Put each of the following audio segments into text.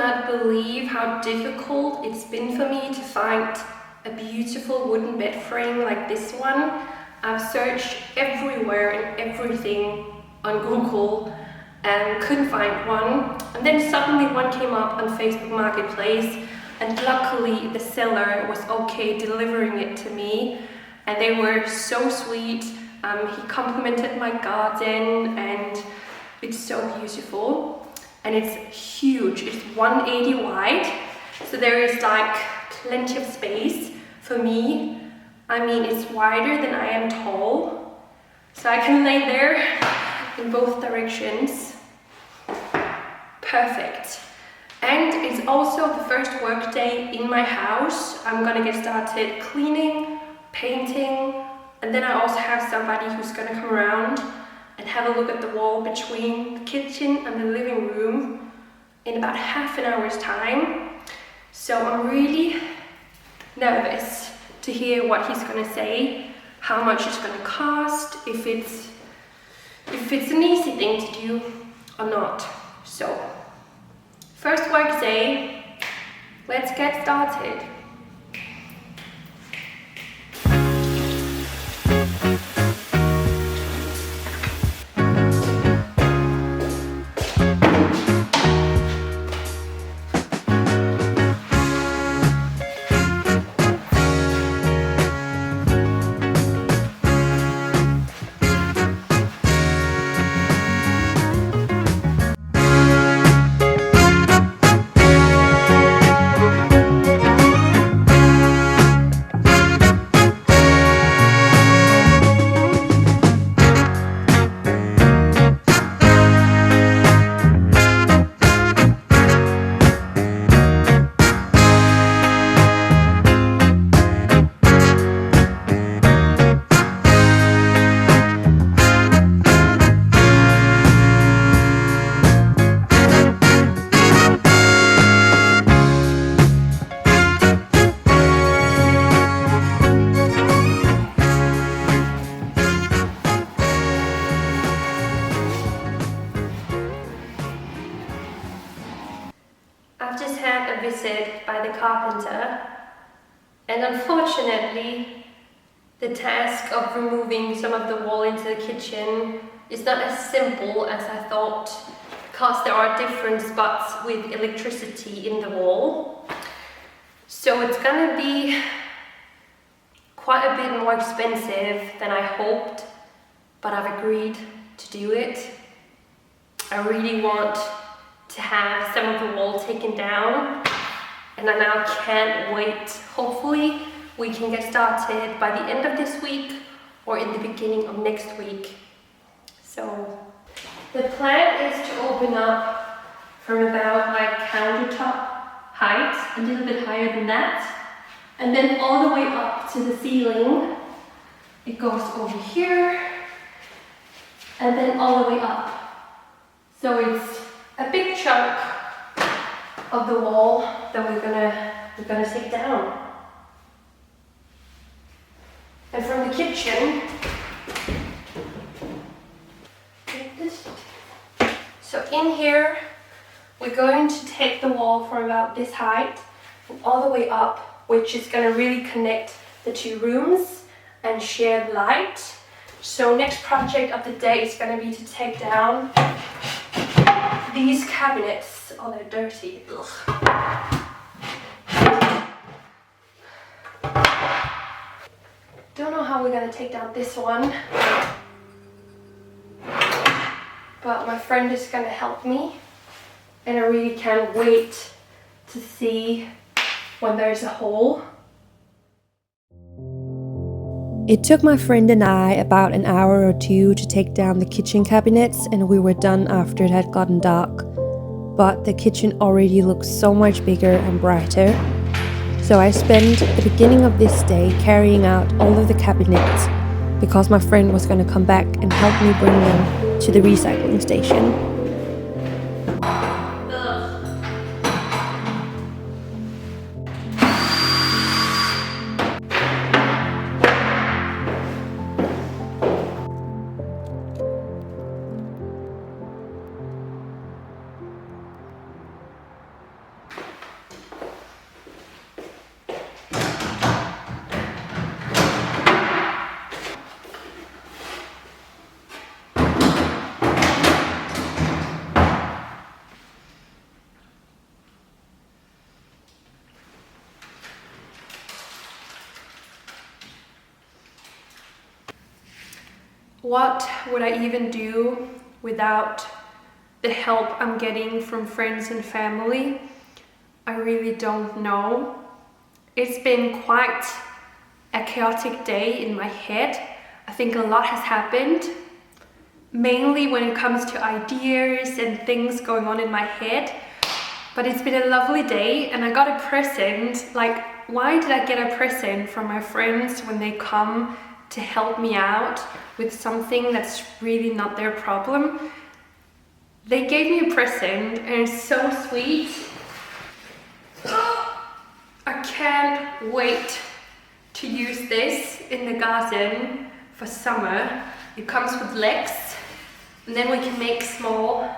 cannot believe how difficult it's been for me to find a beautiful wooden bed frame like this one. I've searched everywhere and everything on Google and couldn't find one. And then suddenly one came up on Facebook Marketplace, and luckily the seller was okay delivering it to me. And they were so sweet. He complimented my garden, and it's so beautiful. And it's huge. It's 180 wide, so there is like plenty of space for me. I mean, it's wider than I am tall, so I can lay there in both directions. Perfect. And it's also the first work day in my house. I'm gonna get started cleaning, painting, and then I also have somebody who's gonna come around and have a look at the wall between the kitchen and the living room in about half an hour's time. So I'm really nervous to hear what he's gonna say, how much it's gonna cost, if it's an easy thing to do or not. So, first work day, let's get started. I've just had a visit by the carpenter, and unfortunately the task of removing some of the wall into the kitchen is not as simple as I thought, because there are different spots with electricity in the wall. So it's gonna be quite a bit more expensive than I hoped, but I've agreed to do it. I really want to have some of the wall taken down, and I now can't wait. Hopefully we can get started by the end of this week or in the beginning of next week. So the plan is to open up from about like countertop height, a little bit higher than that, and then all the way up to the ceiling. It goes over here and then all the way up. So it's a big chunk of the wall that we're gonna take down. And from the kitchen, so in here we're going to take the wall from about this height and all the way up, which is going to really connect the two rooms and share light. So next project of the day is going to be to take down these cabinets. Oh, they're dirty. Ugh. Don't know how we're gonna take down this one, but my friend is gonna help me, and I really can't wait to see when there's a hole. It took my friend and I about an hour or two to take down the kitchen cabinets, and we were done after it had gotten dark. But the kitchen already looks so much bigger and brighter. So I spent the beginning of this day carrying out all of the cabinets because my friend was going to come back and help me bring them to the recycling station. What would I even do without the help I'm getting from friends and family? I really don't know. It's been quite a chaotic day in my head. I think a lot has happened, mainly when it comes to ideas and things going on in my head. But it's been a lovely day, and I got a present. Like, why did I get a present from my friends when they come to help me out with something that's really not their problem? They gave me a present and it's so sweet. I can't wait to use this in the garden for summer. It comes with legs, and then we can make small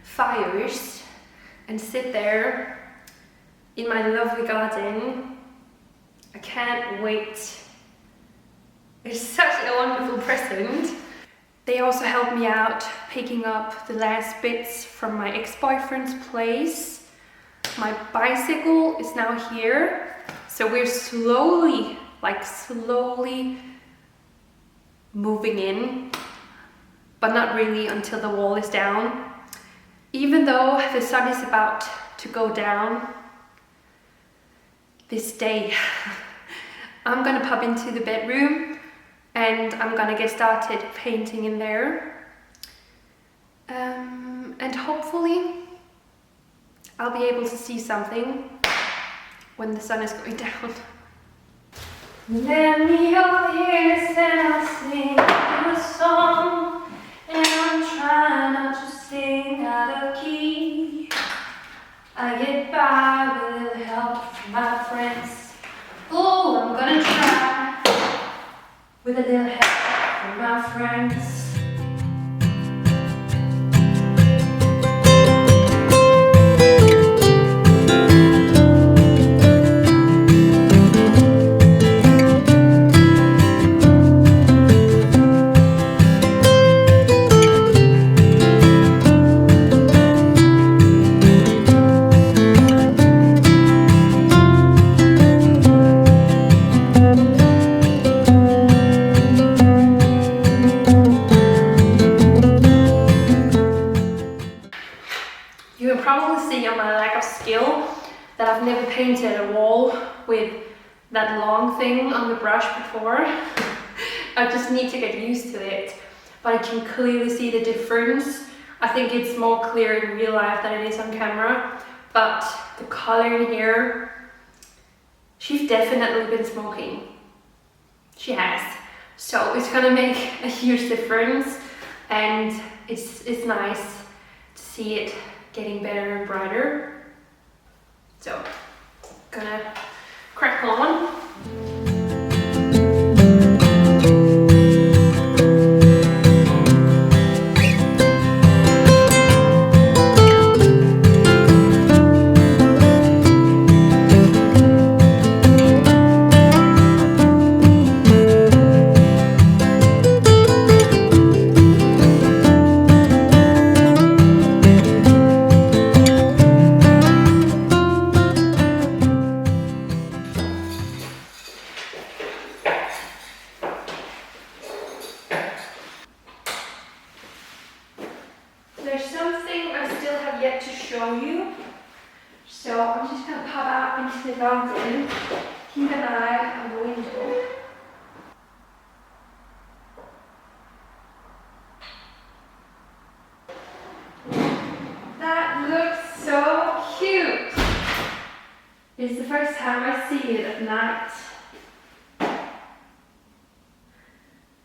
fires and sit there in my lovely garden. I can't wait. It's such a wonderful present. They also helped me out picking up the last bits from my ex-boyfriend's place. My bicycle is now here, so we're slowly moving in, but not really until the wall is down. Even though the sun is about to go down this day, I'm gonna pop into the bedroom and I'm gonna get started painting in there. And hopefully I'll be able to see something when the sun is going down. Lend me your ears and I'll sing you a song, and I'm trying not to sing out of key. I get by with a little help from my friends. Oh, I'm gonna try with a little help from my friends. You can probably see on my lack of skill that I've never painted a wall with that long thing on the brush before. I just need to get used to it, but I can clearly see the difference. I think it's more clear in real life than it is on camera, but the color in here, she's definitely been smoking. She has. So it's gonna make a huge difference, and it's nice to see it getting better and brighter. So, gonna crack on. There's something I still have yet to show you, so I'm just going to pop out into the garden, keep an eye on the window. That looks so cute! It's the first time I see it at night.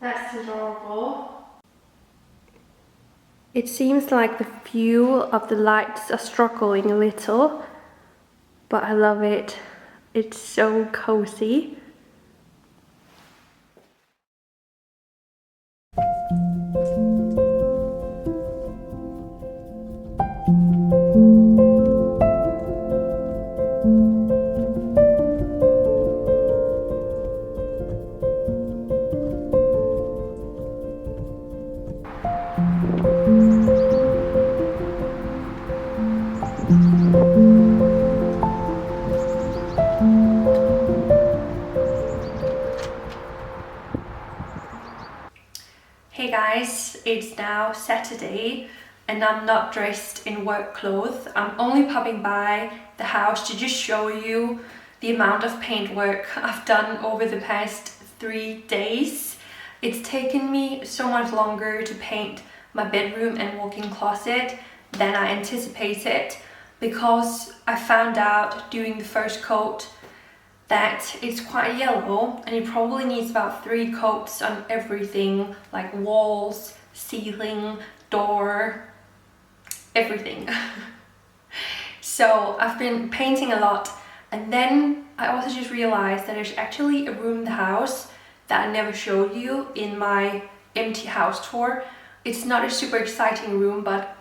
That's adorable. It seems like the few of the lights are struggling a little, but I love it. It's so cozy. guys, it's now Saturday and I'm not dressed in work clothes. I'm only popping by the house to just show you the amount of paint work I've done over the past 3 days. It's taken me so much longer to paint my bedroom and walk-in closet than I anticipated, because I found out during the first coat that it's quite yellow and it probably needs about 3 coats on everything, like walls, ceiling, door, everything. So I've been painting a lot, and then I also just realized that there's actually a room in the house that I never showed you in my empty house tour. It's not a super exciting room, but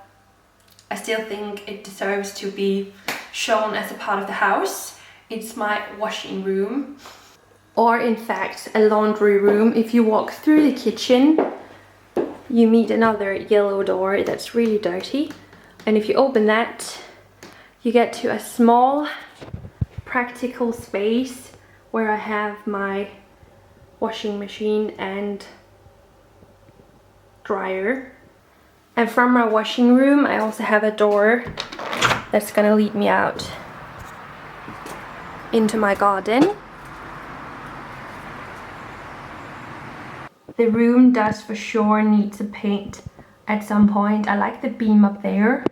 I still think it deserves to be shown as a part of the house. It's my washing room, or in fact a laundry room. If you walk through the kitchen, you meet another yellow door that's really dirty, and if you open that, you get to a small practical space where I have my washing machine and dryer. And from my washing room I also have a door that's gonna lead me out into my garden. The room does for sure need to paint at some point. I like the beam up there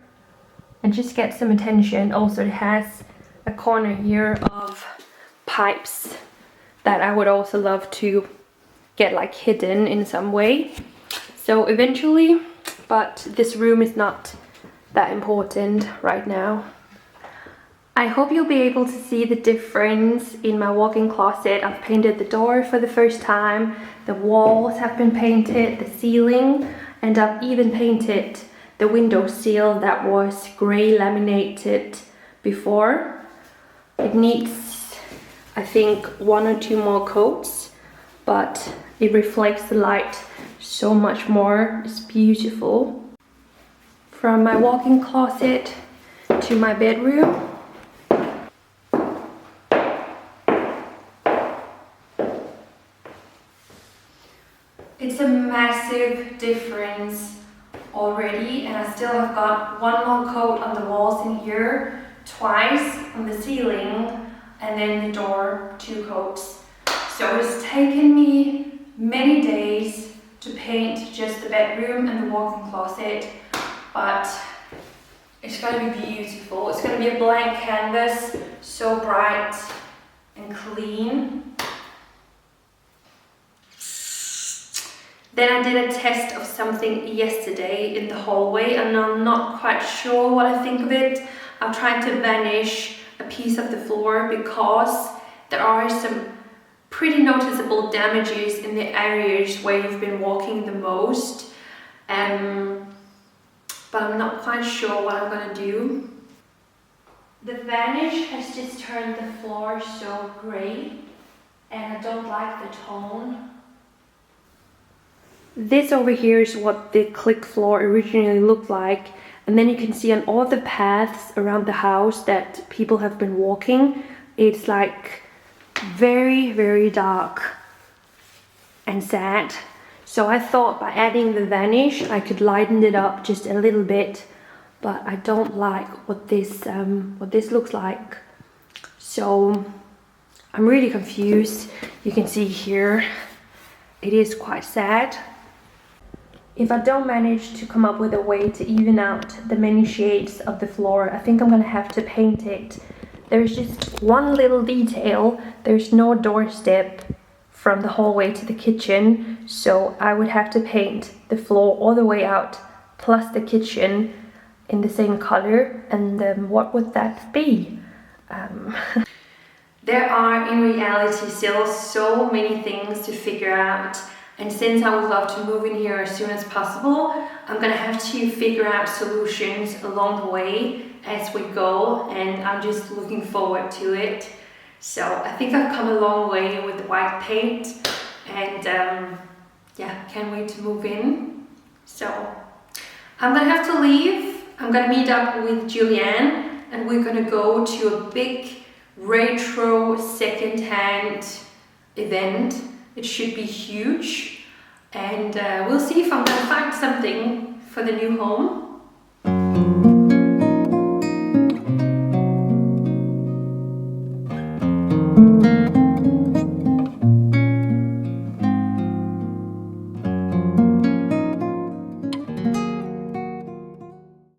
and just get some attention. Also, it has a corner here of pipes that I would also love to get like hidden in some way. So eventually, but this room is not that important right now. I hope you'll be able to see the difference in my walk-in closet. I've painted the door for the first time, the walls have been painted, the ceiling, and I've even painted the window sill that was grey laminated before. It needs, I think, 1 or 2 more coats, but it reflects the light so much more. It's beautiful. From my walk-in closet to my bedroom, it's a massive difference already, and I still have got 1 more coat on the walls in here, twice on the ceiling, and then the door 2 coats. So it's taken me many days to paint just the bedroom and the walk-in closet, but it's gonna be beautiful. It's gonna be a blank canvas, so bright and clean. Then I did a test of something yesterday in the hallway, and I'm not quite sure what I think of it. I'm trying to vanish a piece of the floor because there are some pretty noticeable damages in the areas where you've been walking the most. But I'm not quite sure what I'm gonna do. The vanish has just turned the floor so grey, and I don't like the tone. This over here is what the click floor originally looked like, and then you can see on all the paths around the house that people have been walking, it's like very, very dark and sad. So I thought by adding the vanish I could lighten it up just a little bit, but I don't like what this looks like. So I'm really confused. You can see here it is quite sad. If I don't manage to come up with a way to even out the many shades of the floor, I think I'm gonna have to paint it. There's just one little detail. There's no doorstep from the hallway to the kitchen, so I would have to paint the floor all the way out, plus the kitchen in the same color, and what would that be? There are in reality still so many things to figure out. And since I would love to move in here as soon as possible, I'm gonna have to figure out solutions along the way as we go, and I'm just looking forward to it. So I think I've come a long way with the white paint, and yeah, can't wait to move in. So I'm gonna have to leave. I'm gonna meet up with Julianne, and we're gonna go to a big retro secondhand event. It should be huge. and we'll see if I'm gonna find something for the new home.